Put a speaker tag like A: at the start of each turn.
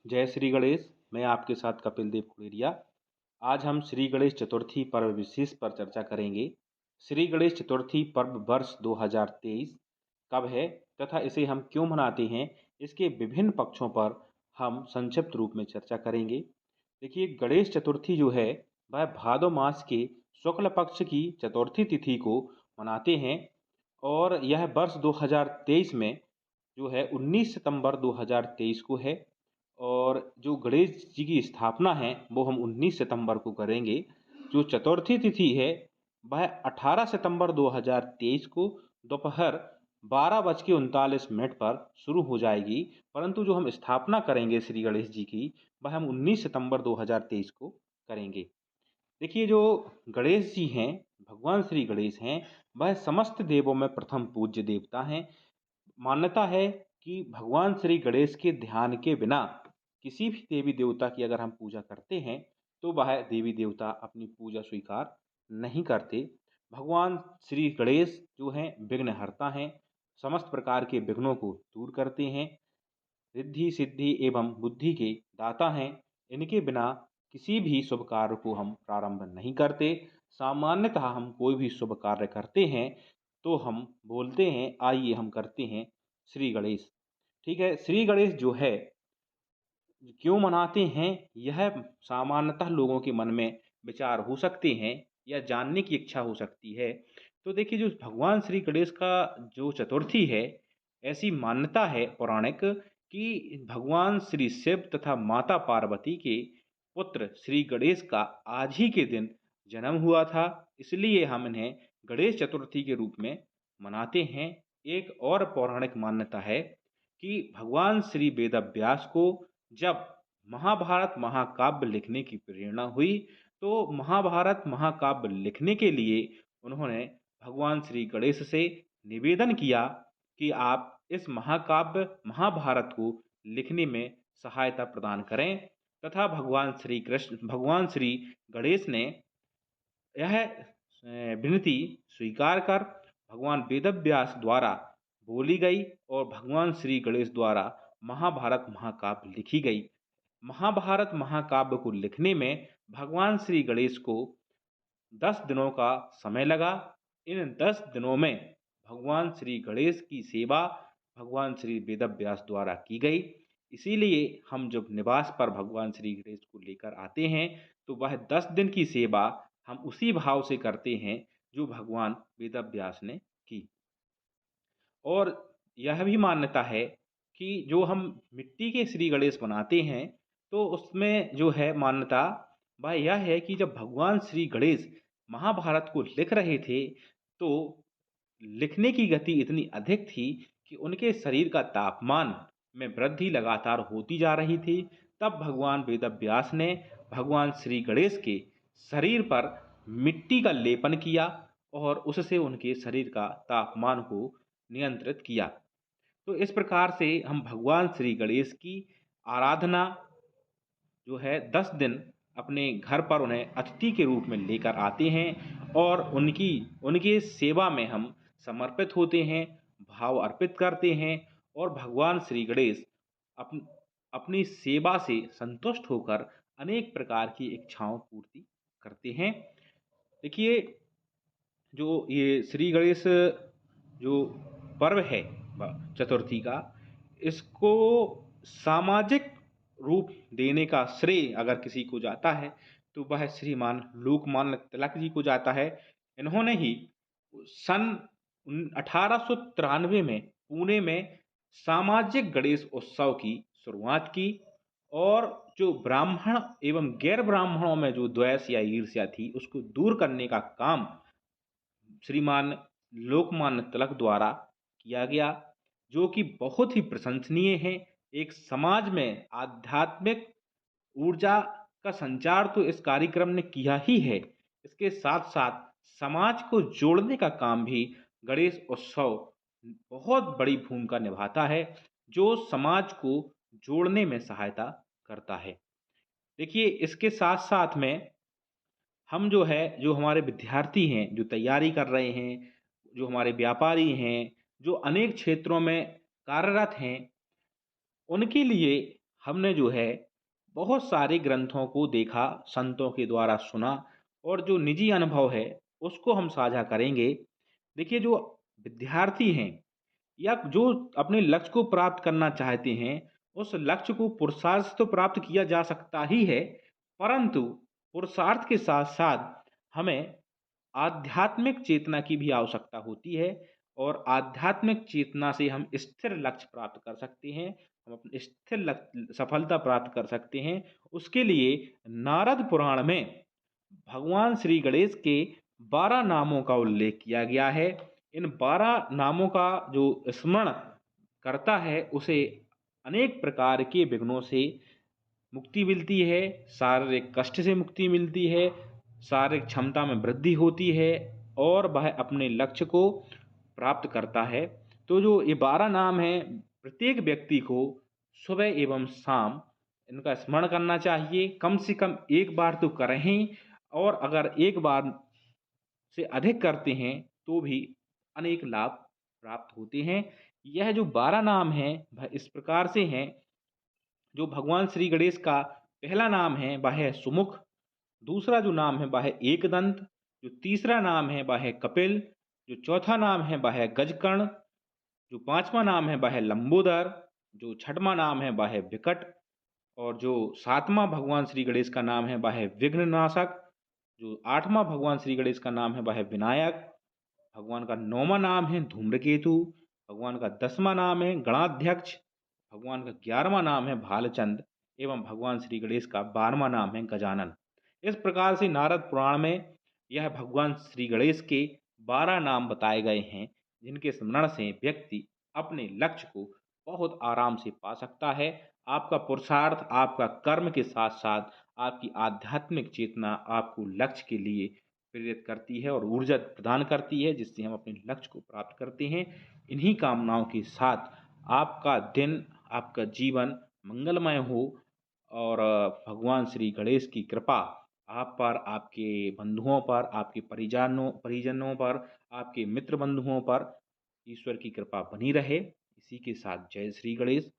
A: जय श्री गणेश। मैं आपके साथ कपिल देव कुड़ेरिया। आज हम श्री गणेश चतुर्थी पर्व विशेष पर चर्चा करेंगे। श्री गणेश चतुर्थी पर्व वर्ष 2023 कब है तथा इसे हम क्यों मनाते हैं, इसके विभिन्न पक्षों पर हम संक्षिप्त रूप में चर्चा करेंगे। देखिए, गणेश चतुर्थी जो है वह भादो मास के शुक्ल पक्ष की चतुर्थी तिथि को मनाते हैं और यह वर्ष 2023 में जो है 19 सितंबर 2023 को है। और जो गणेश जी की स्थापना है वो हम 19 सितंबर को करेंगे। जो चतुर्थी तिथि है वह 18 सितंबर 2023 को दोपहर 12:39 पर शुरू हो जाएगी, परंतु जो हम स्थापना करेंगे श्री गणेश जी की वह हम 19 सितंबर 2023 को करेंगे। देखिए, जो गणेश जी हैं, भगवान श्री गणेश हैं, वह समस्त देवों में प्रथम पूज्य देवता हैं। मान्यता है कि भगवान श्री गणेश के ध्यान के बिना किसी भी देवी देवता की अगर हम पूजा करते हैं तो वह देवी देवता अपनी पूजा स्वीकार नहीं करते। भगवान श्री गणेश जो हैं विघ्नहर्ता हैं, समस्त प्रकार के विघ्नों को दूर करते हैं, रिद्धि सिद्धि एवं बुद्धि के दाता हैं। इनके बिना किसी भी शुभ कार्य को हम प्रारंभ नहीं करते। सामान्यतः हम कोई भी शुभ कार्य करते हैं तो हम बोलते हैं आइए हम करते हैं श्री गणेश। ठीक है, श्री गणेश जो है क्यों मनाते हैं, यह सामान्यतः लोगों के मन में विचार हो सकते हैं या जानने की इच्छा हो सकती है। तो देखिए, जो भगवान श्री गणेश का जो चतुर्थी है, ऐसी मान्यता है पौराणिक कि भगवान श्री शिव तथा माता पार्वती के पुत्र श्री गणेश का आज ही के दिन जन्म हुआ था, इसलिए हम इन्हें गणेश चतुर्थी के रूप में मनाते हैं। एक और पौराणिक मान्यता है कि भगवान श्री वेदव्यास को जब महाभारत महाकाव्य लिखने की प्रेरणा हुई, तो महाभारत महाकाव्य लिखने के लिए उन्होंने भगवान श्री गणेश से निवेदन किया कि आप इस महाकाव्य महाभारत को लिखने में सहायता प्रदान करें। तथा भगवान श्री गणेश ने यह विनती स्वीकार कर भगवान वेदव्यास द्वारा बोली गई और भगवान श्री गणेश द्वारा महाभारत महाकाव्य लिखी गई। महाभारत महाकाव्य को लिखने में भगवान श्री गणेश को 10 दिनों का समय लगा। इन 10 दिनों में भगवान श्री गणेश की सेवा भगवान श्री वेदव्यास द्वारा की गई। इसीलिए हम जब निवास पर भगवान श्री गणेश को लेकर आते हैं तो वह 10 दिन की सेवा हम उसी भाव से करते हैं जो भगवान वेदव्यास ने की। और यह भी मान्यता है कि जो हम मिट्टी के श्री गणेश बनाते हैं तो उसमें जो है मान्यता वह यह है कि जब भगवान श्री गणेश महाभारत को लिख रहे थे तो लिखने की गति इतनी अधिक थी कि उनके शरीर का तापमान में वृद्धि लगातार होती जा रही थी। तब भगवान वेदव्यास ने भगवान श्री गणेश के शरीर पर मिट्टी का लेपन किया और उससे उनके शरीर का तापमान को नियंत्रित किया। तो इस प्रकार से हम भगवान श्री गणेश की आराधना जो है 10 दिन अपने घर पर उन्हें अतिथि के रूप में लेकर आते हैं और उनकी सेवा में हम समर्पित होते हैं, भाव अर्पित करते हैं और भगवान श्री गणेश अपनी सेवा से संतुष्ट होकर अनेक प्रकार की इच्छाओं पूर्ति करते हैं। देखिए, जो ये श्री गणेश जो पर्व है चतुर्थी का, इसको सामाजिक रूप देने का श्रेय अगर किसी को जाता है तो वह श्रीमान लोकमान्य तिलक जी को जाता है। इन्होंने ही सन 1893 में पुणे में सामाजिक गणेश उत्सव की शुरुआत की और जो ब्राह्मण एवं गैर ब्राह्मणों में जो द्वेष या ईर्ष्या थी उसको दूर करने का काम श्रीमान लोकमान्य तिलक द्वारा किया गया, जो कि बहुत ही प्रशंसनीय है। एक समाज में आध्यात्मिक ऊर्जा का संचार तो इस कार्यक्रम ने किया ही है, इसके साथ साथ समाज को जोड़ने का काम भी गणेश उत्सव बहुत बड़ी भूमिका निभाता है, जो समाज को जोड़ने में सहायता करता है। देखिए, इसके साथ साथ में हम जो है, जो हमारे विद्यार्थी हैं, जो तैयारी कर रहे हैं, जो हमारे व्यापारी हैं, जो अनेक क्षेत्रों में कार्यरत हैं, उनके लिए हमने जो है बहुत सारे ग्रंथों को देखा, संतों के द्वारा सुना और जो निजी अनुभव है उसको हम साझा करेंगे। देखिए, जो विद्यार्थी हैं या जो अपने लक्ष्य को प्राप्त करना चाहते हैं, उस लक्ष्य को पुरुषार्थ से तो प्राप्त किया जा सकता ही है, परंतु पुरुषार्थ के साथ-साथ हमें आध्यात्मिक चेतना की भी आवश्यकता होती है और आध्यात्मिक चेतना से हम स्थिर लक्ष्य प्राप्त कर सकते हैं, हम अपने स्थिर सफलता प्राप्त कर सकते हैं। उसके लिए नारद पुराण में भगवान श्री गणेश के 12 नामों का उल्लेख किया गया है। इन 12 नामों का जो स्मरण करता है, उसे अनेक प्रकार के विघ्नों से मुक्ति मिलती है, शारीरिक कष्ट से मुक्ति मिलती है, शारीरिक क्षमता में वृद्धि होती है और वह अपने लक्ष्य को प्राप्त करता है। तो जो ये 12 नाम हैं, प्रत्येक व्यक्ति को सुबह एवं शाम इनका स्मरण करना चाहिए। कम से कम एक बार तो करें ही, और अगर एक बार से अधिक करते हैं तो भी अनेक लाभ प्राप्त होते हैं। यह जो 12 नाम हैं वह इस प्रकार से हैं। जो भगवान श्री गणेश का पहला नाम है वह है सुमुख, दूसरा जो नाम है वह है एकदंत, जो तीसरा नाम है वह है कपिल, जो चौथा नाम है वह है गजकर्ण, जो पांचवा नाम है वह है लंबोदर, जो छठवां नाम है वह है विकट, और जो सातवां भगवान श्री गणेश का नाम है वह है विघ्ननाशक, जो आठवां भगवान श्री गणेश का नाम है वह है विनायक, भगवान का नौवां नाम है धूम्रकेतु, भगवान का 10वां नाम है गणाध्यक्ष, भगवान का 11वां नाम है भालचंद एवं भगवान श्री गणेश का 12वां नाम है गजानन। इस प्रकार से नारद पुराण में यह भगवान श्री गणेश के 12 नाम बताए गए हैं, जिनके स्मरण से व्यक्ति अपने लक्ष्य को बहुत आराम से पा सकता है। आपका पुरुषार्थ, आपका कर्म के साथ-साथ आपकी आध्यात्मिक चेतना आपको लक्ष्य के लिए प्रेरित करती है और ऊर्जा प्रदान करती है, जिससे हम अपने लक्ष्य को प्राप्त करते हैं। इन्हीं कामनाओं के साथ आपका दिन, आपका जीवन मंगलमय हो और भगवान श्री गणेश की कृपा आप पर, आपके बंधुओं पर, आपके परिजनों पर, आपके मित्र बंधुओं पर ईश्वर की कृपा बनी रहे। इसी के साथ जय श्री गणेश।